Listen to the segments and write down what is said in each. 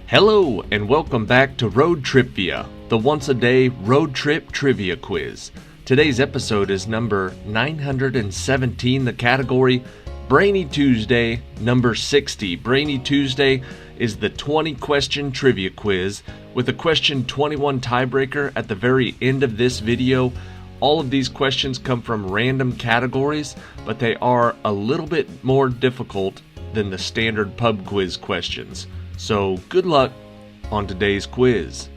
Hello and welcome back to Road TRIpVIA, the once-a-day road trip trivia quiz. Today's episode is number 917, the category Brainy Tuesday, number 60. Brainy Tuesday is the 20-question trivia quiz with a question 21 tiebreaker at the very end of this video. All of these questions come from random categories, but they are a little bit more difficult than the standard pub quiz questions. So good luck on today's quiz.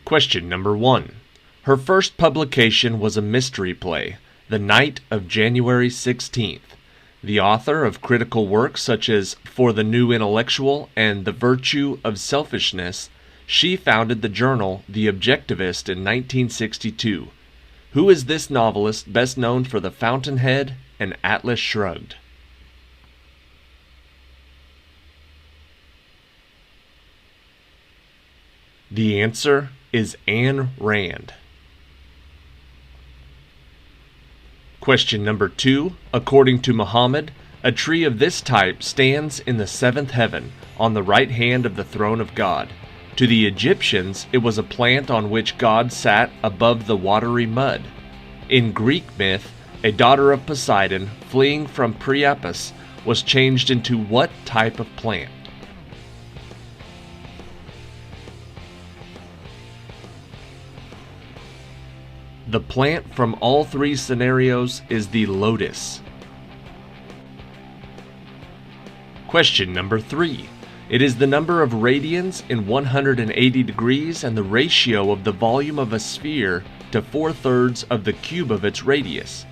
Question number 1. Her first publication was a mystery play, The Night of January 16th. The author of critical works such as For the New Intellectual and The Virtue of Selfishness, she founded the journal The Objectivist in 1962. Who is this novelist best known for The Fountainhead and Atlas Shrugged? The answer is Ayn Rand. Question number 2. According to Muhammad, a tree of this type stands in the seventh heaven, on the right hand of the throne of God. To the Egyptians, it was a plant on which God sat above the watery mud. In Greek myth, a daughter of Poseidon, fleeing from Priapus, was changed into what type of plant? The plant from all three scenarios is the lotus. Question number 3. It is the number of radians in 180 degrees and the ratio of the volume of a sphere to 4/3 of the cube of its radius.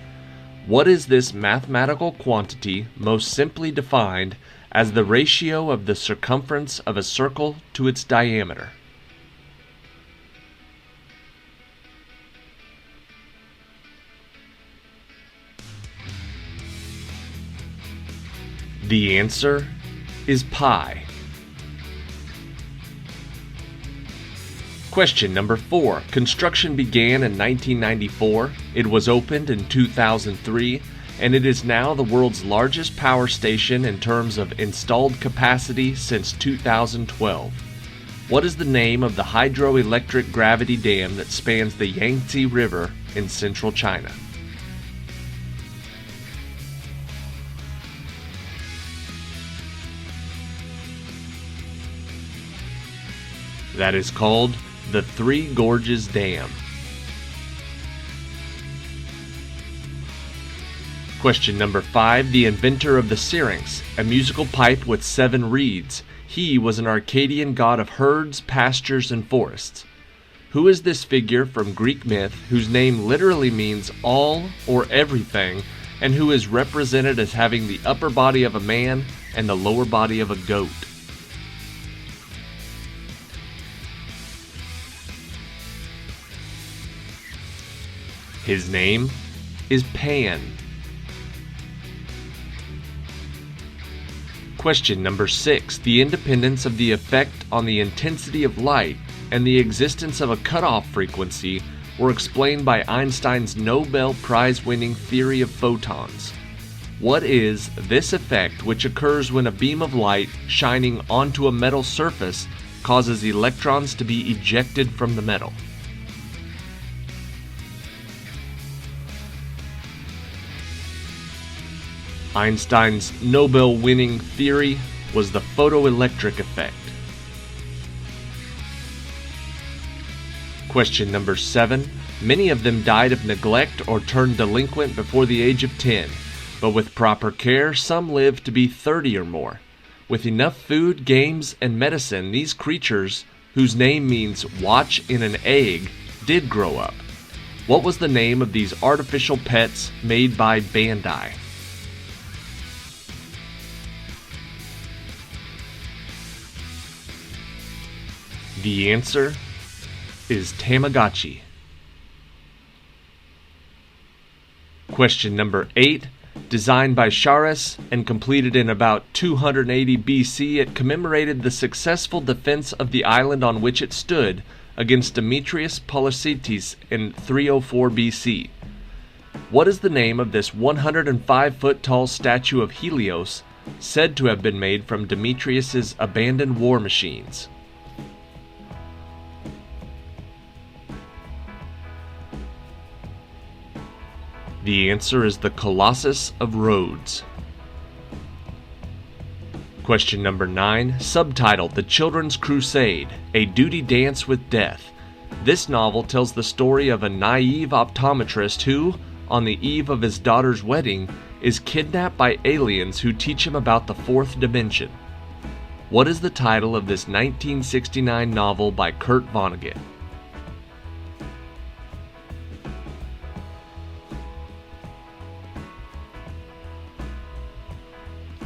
What is this mathematical quantity most simply defined as the ratio of the circumference of a circle to its diameter? The answer is pi. Question number 4. Construction began in 1994, it was opened in 2003, and it is now the world's largest power station in terms of installed capacity since 2012. What is the name of the hydroelectric gravity dam that spans the Yangtze River in central China? That is called the Three Gorges Dam. Question number 5. The inventor of the syrinx, a musical pipe with 7 reeds. He was an Arcadian god of herds, pastures, and forests. Who is this figure from Greek myth whose name literally means all or everything, and who is represented as having the upper body of a man and the lower body of a goat? His name is Pan. Question number 6. The independence of the effect on the intensity of light and the existence of a cutoff frequency were explained by Einstein's Nobel Prize-winning theory of photons. What is this effect which occurs when a beam of light shining onto a metal surface causes electrons to be ejected from the metal? Einstein's Nobel-winning theory was the photoelectric effect. Question number 7. Many of them died of neglect or turned delinquent before the age of 10, but with proper care, some lived to be 30 or more. With enough food, games, and medicine, these creatures, whose name means watch in an egg, did grow up. What was the name of these artificial pets made by Bandai? The answer is Tamagotchi. Question number 8. Designed by Chares and completed in about 280 BC, it commemorated the successful defense of the island on which it stood against Demetrius Policetes in 304 BC. What is the name of this 105-foot tall statue of Helios said to have been made from Demetrius's abandoned war machines? The answer is the Colossus of Rhodes. Question number 9, subtitled The Children's Crusade, A Duty Dance with Death. This novel tells the story of a naive optometrist who, on the eve of his daughter's wedding, is kidnapped by aliens who teach him about the fourth dimension. What is the title of this 1969 novel by Kurt Vonnegut?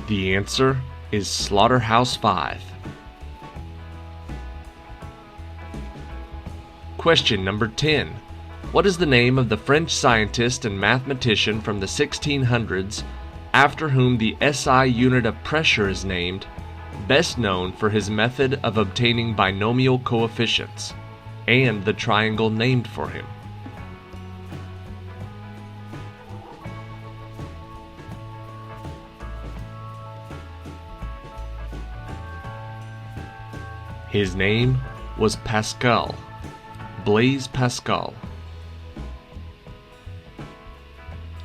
The answer is Slaughterhouse-Five. Question number 10. What is the name of the French scientist and mathematician from the 1600s after whom the SI unit of pressure is named, best known for his method of obtaining binomial coefficients, and the triangle named for him? His name was Pascal, Blaise Pascal.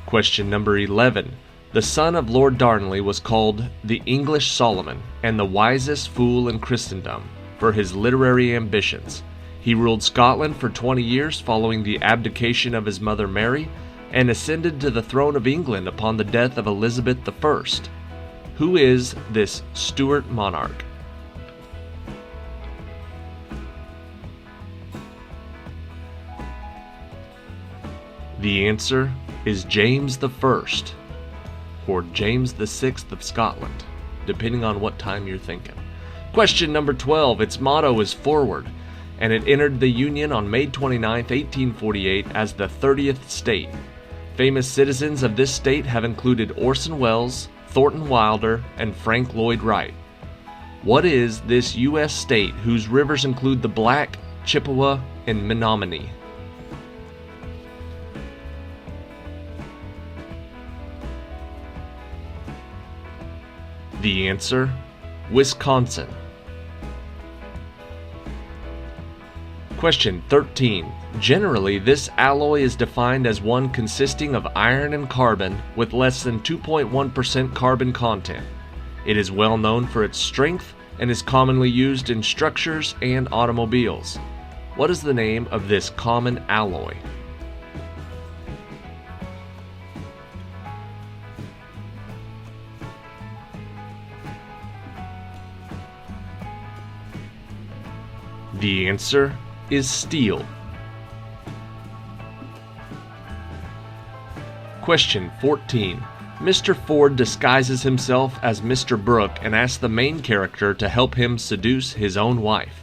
Question number 11. The son of Lord Darnley was called the English Solomon and the wisest fool in Christendom for his literary ambitions. He ruled Scotland for 20 years following the abdication of his mother Mary and ascended to the throne of England upon the death of Elizabeth I. Who is this Stuart monarch? The answer is James I, or James VI of Scotland, depending on what time you're thinking. Question number 12. Its motto is Forward, and it entered the Union on May 29, 1848 as the 30th state. Famous citizens of this state have included Orson Welles, Thornton Wilder, and Frank Lloyd Wright. What is this U.S. state whose rivers include the Black, Chippewa, and Menominee? The answer, Wisconsin. Question 13. Generally, this alloy is defined as one consisting of iron and carbon with less than 2.1% carbon content. It is well known for its strength and is commonly used in structures and automobiles. What is the name of this common alloy? The answer is steel. Question 14. Mr. Ford disguises himself as Mr. Brooke and asks the main character to help him seduce his own wife.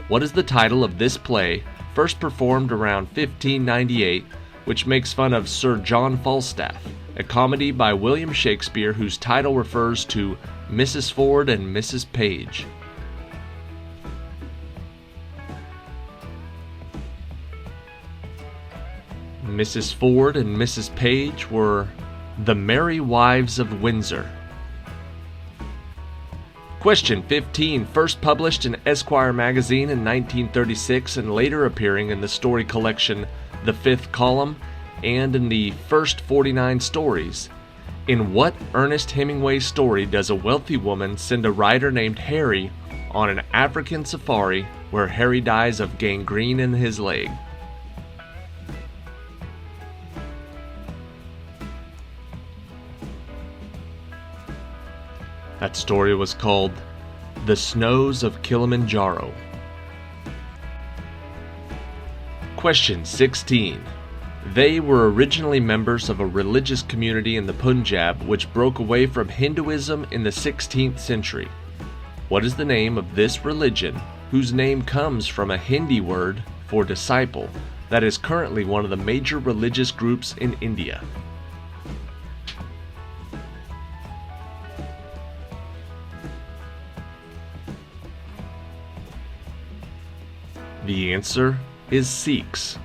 What is the title of this play, first performed around 1598, which makes fun of Sir John Falstaff, a comedy by William Shakespeare whose title refers to Mrs. Ford and Mrs. Page? Mrs. Ford and Mrs. Page were The Merry Wives of Windsor. Question 15. First published in Esquire magazine in 1936 and later appearing in the story collection The Fifth Column and in the first 49 stories. In what Ernest Hemingway story does a wealthy woman send a writer named Harry on an African safari where Harry dies of gangrene in his leg? That story was called The Snows of Kilimanjaro. Question 16. They were originally members of a religious community in the Punjab which broke away from Hinduism in the 16th century. What is the name of this religion, whose name comes from a Hindi word for disciple, that is currently one of the major religious groups in India? The answer is Sikhs,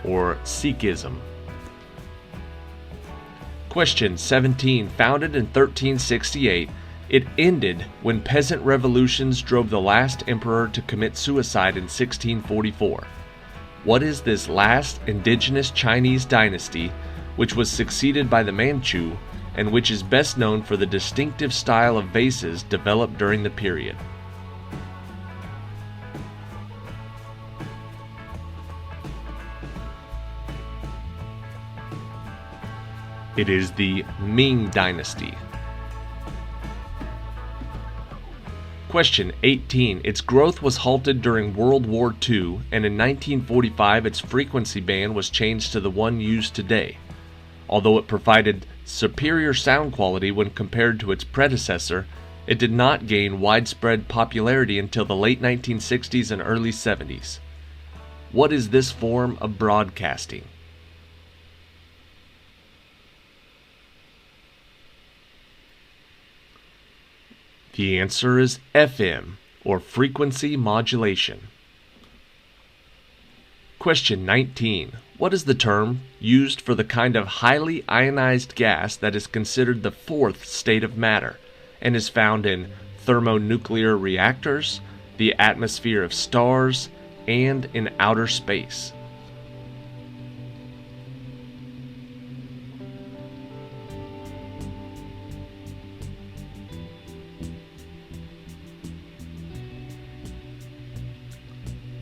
or Sikhism. Question 17. Founded in 1368, It ended when peasant revolutions drove the last emperor to commit suicide in 1644. What is this last indigenous Chinese dynasty, which was succeeded by the Manchu, and which is best known for the distinctive style of vases developed during the period? It is the Ming Dynasty. Question 18. Its growth was halted during World War II, and in 1945 its frequency band was changed to the one used today. Although it provided superior sound quality when compared to its predecessor, it did not gain widespread popularity until the late 1960s and early 70s. What is this form of broadcasting? The answer is FM, or frequency modulation. Question 19. What is the term used for the kind of highly ionized gas that is considered the fourth state of matter and is found in thermonuclear reactors, the atmosphere of stars, and in outer space?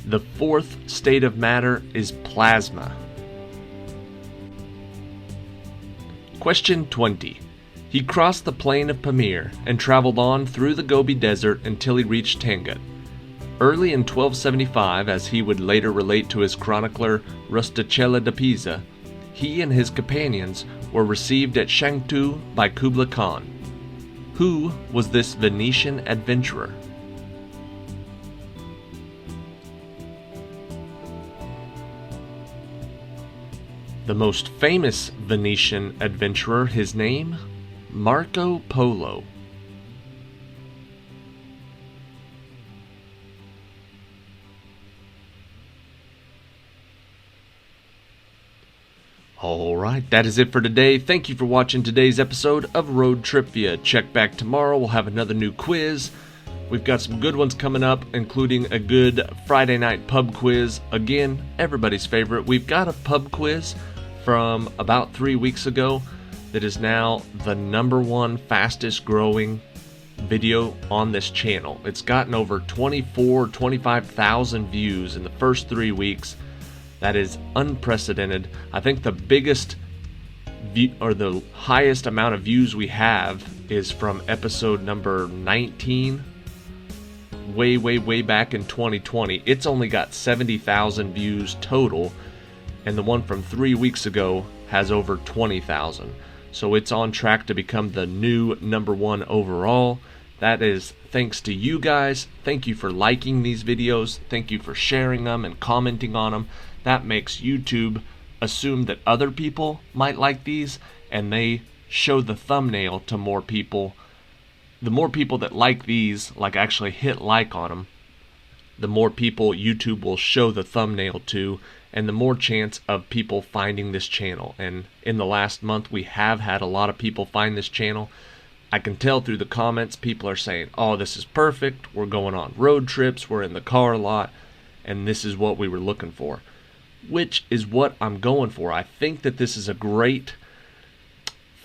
The fourth state of matter is plasma. Question 20. He crossed the plain of Pamir and traveled on through the Gobi Desert until he reached Tangut. Early in 1275, as he would later relate to his chronicler Rusticella de Pisa, he and his companions were received at Shangtu by Kublai Khan. Who was this Venetian adventurer? The most famous Venetian adventurer, his name? Marco Polo. Alright, that is it for today. Thank you for watching today's episode of Road TRIpVIA. Check back tomorrow, we'll have another new quiz. We've got some good ones coming up, including a good Friday night pub quiz. Again, everybody's favorite. We've got a pub quiz from about 3 weeks ago that is now the #1 fastest growing video on this channel. It's gotten over 25,000 views in the first 3 weeks. That is unprecedented. I think the biggest view, or the highest amount of views we have, is from episode number 19, way back in 2020. It's only got 70,000 views total, and the one from 3 weeks ago has over 20,000. So it's on track to become the new #1 overall. That is thanks to you guys. Thank you for liking these videos. Thank you for sharing them and commenting on them. That makes YouTube assume that other people might like these, and they show the thumbnail to more people. The more people that like these, like actually hit like on them, the more people YouTube will show the thumbnail to, and the more chance of people finding this channel. And in the last month, we have had a lot of people find this channel. I can tell through the comments, people are saying, oh, this is perfect, we're going on road trips, we're in the car a lot, and this is what we were looking for. Which is what I'm going for. I think that this is a great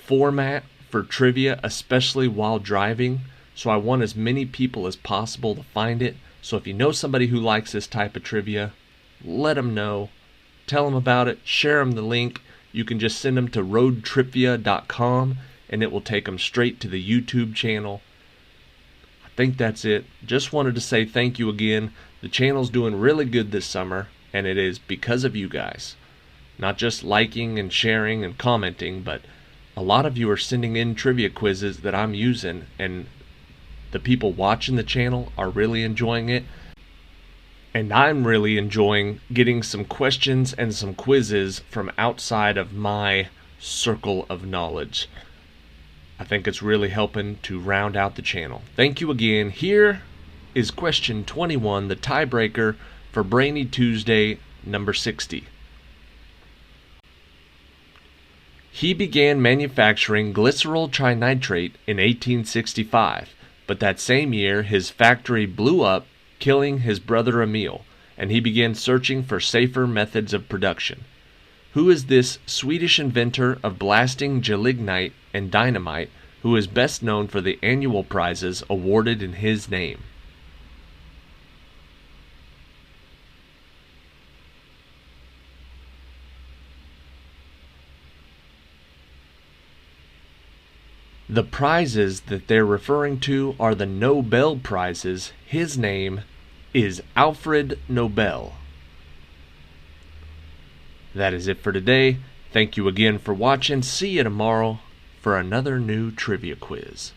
format for trivia, especially while driving. So I want as many people as possible to find it. So if you know somebody who likes this type of trivia, let them know. Tell them about it. Share them the link. You can just send them to RoadTripVia.com and it will take them straight to the YouTube channel. I think that's it. Just wanted to say thank you again. The channel's doing really good this summer, and it is because of you guys. Not just liking and sharing and commenting, but a lot of you are sending in trivia quizzes that I'm using, and the people watching the channel are really enjoying it. And I'm really enjoying getting some questions and some quizzes from outside of my circle of knowledge. I think it's really helping to round out the channel. Thank you again. Here is question 21, the tiebreaker for Brainy Tuesday number 60. He began manufacturing glycerol trinitrate in 1865, but that same year his factory blew up, killing his brother Emil, and he began searching for safer methods of production. Who is this Swedish inventor of blasting gelignite and dynamite who is best known for the annual prizes awarded in his name? The prizes that they're referring to are the Nobel Prizes. His name is Alfred Nobel. That is it for today. Thank you again for watching. See you tomorrow for another new trivia quiz.